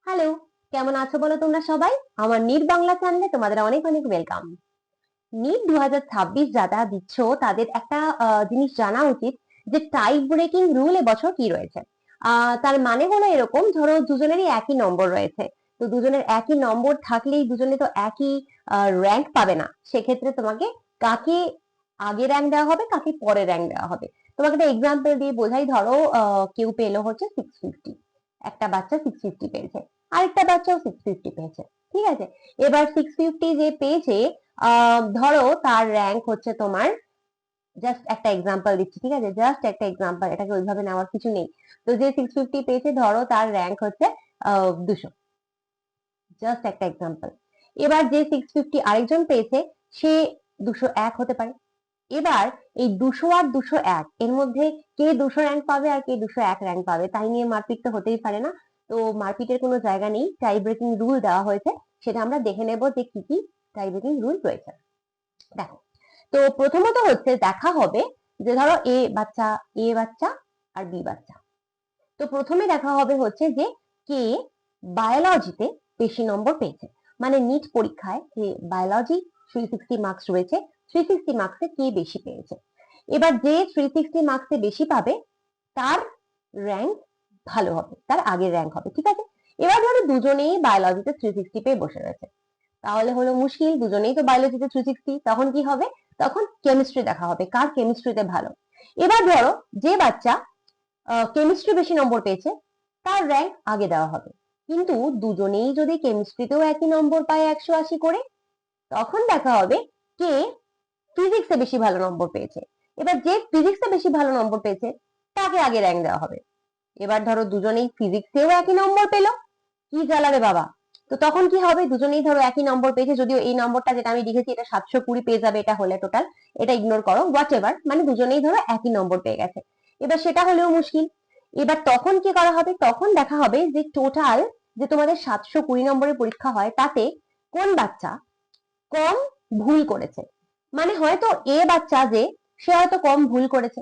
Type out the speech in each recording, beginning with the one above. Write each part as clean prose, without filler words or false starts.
Hello, কেমন আছো বলো তোমরা সবাই? আমার নিট বাংলা চ্যানেলে তোমাদের অনেক অনেক ওয়েলকাম। নিট 2026 যারা দিচ্ছ তাদের একটা জিনিস জানা উচিত যে টাইপ ব্রেকিং রুল এবছর কি রয়েছে। তার মানে হলো এরকম, ধরো দুজনেরই একই নম্বর রয়েছে, তো দুজনের একই নম্বর থাকলেই দুজনে তো একই র্যাঙ্ক পাবে না। সেক্ষেত্রে তোমাকে কাকে আগে র্যাঙ্ক দেওয়া হবে, কাকে পরে র্যাঙ্ক দেওয়া হবে। তোমাকে একটা এক্সাম্পল দিয়ে বোঝাই। ধরো কেউ পেলো হচ্ছে 650, একটা বাচ্চা 650 পেয়েছে, আরেকটা বাচ্চাও 650 পেয়েছে। ঠিক আছে, এবার 650 যে পেয়েছে, ধরো তার র্যাঙ্ক হচ্ছে তোমার, জাস্ট একটা এক্সাম্পল দিচ্ছি, ঠিক আছে, জাস্ট একটা এক্সাম্পল, এটাকে ওইভাবে নেওয়ার কিছু নেই। তো যে 650 পেয়েছে, ধরো তার র্যাঙ্ক হচ্ছে 200, জাস্ট একটা এক্সাম্পল। এবার যে 650 আরেকজন পেয়েছে, সে 201 হতে পারে। এবার এই 200 আর 201 এর মধ্যে কে 200 র্যাঙ্ক পাবে আর কে 201 র্যাঙ্ক পাবে, তাই নিয়ে মারপিট তো হতেই পারে না। তো মারপিটের কোনো জায়গা নেই, টাই ব্রেকিং রুল দেওয়া হয়েছে, সেটা আমরা দেখে নেব যে কি কি টাই ব্রেকিং রুল রয়েছে। দেখো, তো প্রথমত হচ্ছে দেখা হবে যে ধরো এ বাচ্চা আর বি বাচ্চা। তো প্রথমে দেখা হবে হচ্ছে যে কে বায়োলজিতে বেশি নম্বর পেয়েছে। মানে নিট পরীক্ষায় যে বায়োলজি 360 মার্কস রয়েছে, 360 মার্কসে কে বেশি পেয়েছে। এবার যে 360 মার্কসে বেশি পাবে তার র্যাঙ্ক ভালো হবে, তার আগের র্যাঙ্ক হবে। ঠিক আছে, এবার ধরো দুজনেই বায়োলজিতে 360 পেয়ে বসে রয়েছে, তাহলে হলো মুশকিল, দুজনেই তো বায়োলজিতে 360, তখন কি হবে? তখন কেমিস্ট্রি দেখা হবে কার কেমিস্ট্রিতে ভালো। এবার ধরো যে বাচ্চা কেমিস্ট্রি বেশি নম্বর পেয়েছে, তার র্যাঙ্ক আগে দেওয়া হবে। কিন্তু দুজনেই যদি কেমিস্ট্রিতেও একই নম্বর পায় 180 করে, তখন দেখা হবে কে ফিজিক্সে বেশি ভালো নম্বর পেয়েছে। এবার যে ফিজিক্সে বেশি ভালো নম্বর পেয়েছে তাকে আগে র্যাঙ্ক দেওয়া হবে। এবার ধরো দুজনেই ফিজিক্সেও একই নম্বর পেলো, কি জ্বালা রে বাবা। তো তখন কি হবে? দুজনেই ধরো একই নম্বর পেয়েছে, যদিও এই নম্বরটা যেটা আমি লিখেছি এটা 720 পেয়ে যাবে, এটা হলে টোটাল, এটা ইগনোর করো, হোয়াট এভার, মানে দুজনেই ধরো একই নম্বর পেয়ে গেছে। এবার সেটা হলেও মুশকিল। এবার তখন কি করা হবে? তখন দেখা হবে যে টোটাল যে তোমাদের 720 নম্বরের পরীক্ষা হয়, তাতে কোন বাচ্চা কম ভুল করেছে। মানে হয়তো এ বাচ্চা যে, সে হয়তো কম ভুল করেছে,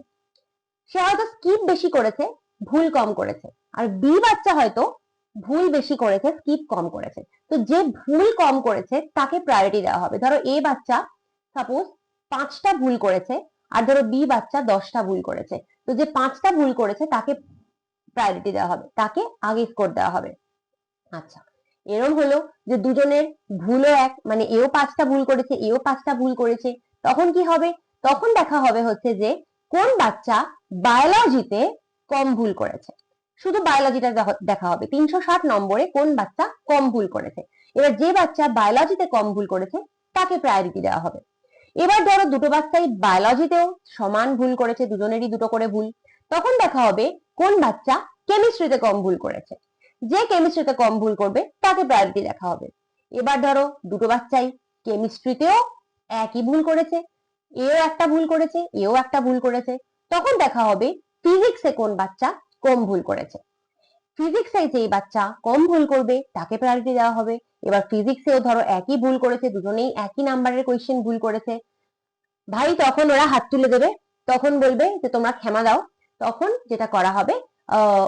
সে হয়তো স্কিপ বেশি করেছে, ভুল কম করেছে। আর বি বাচ্চা হয়তো ভুল বেশি করেছে, স্কিপ কম করেছে। তো যে ভুল কম করেছে তাকে প্রায়োরিটি দেওয়া হবে। ধরো এ বাচ্চা সাপোজ 5টা ভুল করেছে, আর ধরো বি বাচ্চা 10টা ভুল করেছে। তো যে 5টা ভুল করেছে তাকে প্রায়োরিটি দেওয়া হবে, তাকে আগে স্কোর দেওয়া হবে। আচ্ছা, এরকম হলো যে দুজনের ভুলও এক, মানে এও 5টা ভুল করেছে, এও 5টা ভুল করেছে। তখন কি হবে? তখন দেখা হবে হচ্ছে যে কোন বাচ্চা বায়োলজিতে কম ভুল করেছে। শুধু বায়োলজিটা দেখা হবে, 360 নম্বরে কোন বাচ্চা কম ভুল করেছে। এবার যে বাচ্চা বায়োলজিতে কম ভুল করেছে তাকে প্রায়োরিটি দেওয়া হবে। এবার ধরো দুটো বাচ্চাই বায়োলজিতেও সমান ভুল করেছে, দুজনেরই দুটো করে ভুল, তখন দেখা হবে কোন বাচ্চা কেমিস্ট্রিতে কম ভুল করেছে। যে কেমিস্ট্রিতে কম ভুল করবে তাকে প্রায়োরিটি দেখা হবে। এবার ধরো দুটো বাচ্চাই কেমিস্ট্রিতেও একই ভুল করেছে, এও একটা ভুল করেছে, এও একটা ভুল করেছে, তখন দেখা হবে ফিজিক্সে কোন বাচ্চা কম ভুল করেছে। ফিজিক্সে যেই বাচ্চা কম ভুল করবে তাকে প্রায়োরিটি দেওয়া হবে। এবার ফিজিক্সেও ধরো একই ভুল করেছে, দুজনেই একই নাম্বারের কোয়েশ্চেন ভুল করেছে, ভাই তখন ওরা হাত তুলে দেবে, তখন বলবে যে তোমরা ক্ষমা দাও। তখন যেটা করা হবে,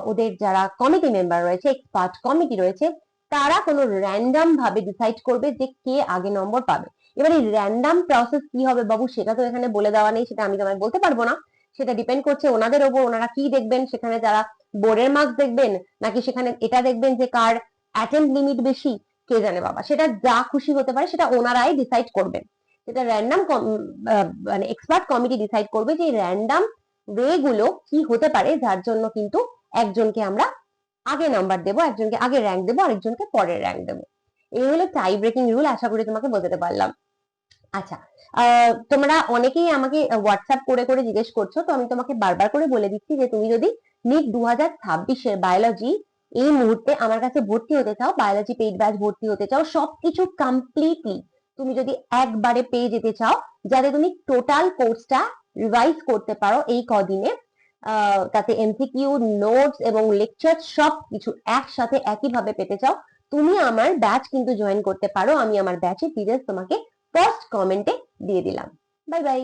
ওদের যারা কমিটি মেম্বার রয়েছে, এক্সপার্ট কমিটি রয়েছে, তারা কোনো র্যান্ডম ভাবে ডিসাইড করবে যে কে আগে নম্বর পাবে। এবার এই র্যান্ডম প্রসেস কি হবে বাবু, সেটা তো এখানে বলে দেওয়া নেই, সেটা আমি তোমায় বলতে পারবো না। সেটা ডিপেন্ড করছে ওনাদের ওপর, ওনারা কি দেখবেন সেখানে, যারা বোর্ডের মার্কস দেখবেন নাকি সেখানে এটা দেখবেন যে কার অ্যাটেম্প লিমিট বেশি, কে জানে বাবা। সেটা যা খুশি হতে পারে, সেটা ওনারাই ডিসাইড করবেন। যেটা র্যান্ডম মানে এক্সপার্ট কমিটি ডিসাইড করবে যে র্যান্ডম ওয়ে গুলো কি হতে পারে, যার জন্য কিন্তু একজনকে আমরা আগে নাম্বার দেবো, একজনকে আগে র্যাঙ্ক দেবো, আরেকজনকে পরে র্যাঙ্ক দেবো। এই হলো টাই ব্রেকিং রুল, আশা করি তোমাকে বোঝাতে পারলাম। আচ্ছা, তোমরা অনেকেই আমাকে হোয়াটসঅ্যাপ করে করে জিজ্ঞেস করছো, তো আমি তোমাকে বারবার করে বলে দিচ্ছি যে তুমি যদি নিট 2026 বায়োলজি এই মুহূর্তে আমার কাছে ভর্তি হতে চাও, বায়োলজি পেইড ব্যাচ ভর্তি হতে চাও, সবকিছু কমপ্লিটলি তুমি যদি একবারে পেয়ে যেতে চাও, যাতে তুমি টোটাল কোর্সটা রিভাইজ করতে পারো এই কদিনে, তাতে এমসিকিউ, নোটস এবং লেকচার সব কিছু একসাথে একইভাবে পেতে চাও, তুমি আমার ব্যাচ কিন্তু জয়েন করতে পারো। আমি আমার ব্যাচের ডিটেলস তোমাকে ফার্স্ট কমেন্টে দিয়ে দিলাম। Bye bye.